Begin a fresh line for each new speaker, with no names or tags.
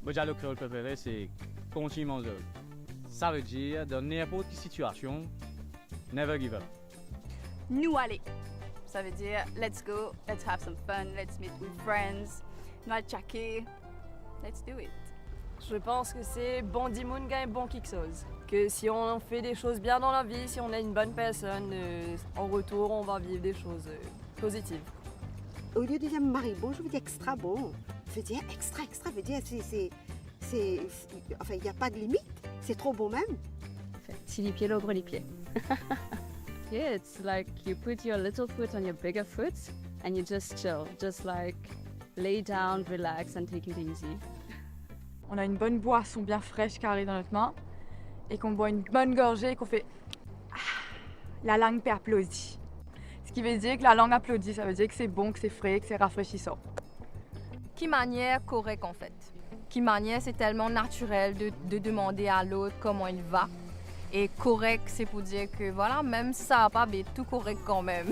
Moi, le créole préféré, c'est continue manger. Ça veut dire, dans n'importe quelle situation, never give up.
Nous aller. Ça veut dire let's go, let's have some fun, let's meet with friends, nous aller checker, let's do it.
Je pense que c'est bon dimunga et bon quelque chose. Que si on fait des choses bien dans la vie, si on est une bonne personne, en retour, on va vivre des choses positives.
Au lieu de dire maribon, je veux dire extra bon. Je veux dire extra, veut dire enfin, il n'y a pas de limite, c'est trop bon même.
Si les pieds l'ouvre les pieds. Yeah, it's like you put your little foot on your bigger foot and you just chill, just like lay down, relax and take it easy.
On a une bonne boisson bien fraîche qui arrive dans notre main et qu'on boit une bonne gorgée et qu'on fait la langue applaudit. Ce qui veut dire que la langue applaudit, ça veut dire que c'est bon, que c'est frais, que c'est rafraîchissant.
Qui manière correcte en fait. Qui manière, c'est tellement naturel de demander à l'autre comment il va. Et correct, c'est pour dire que voilà, même ça va pas, mais tout correct quand même.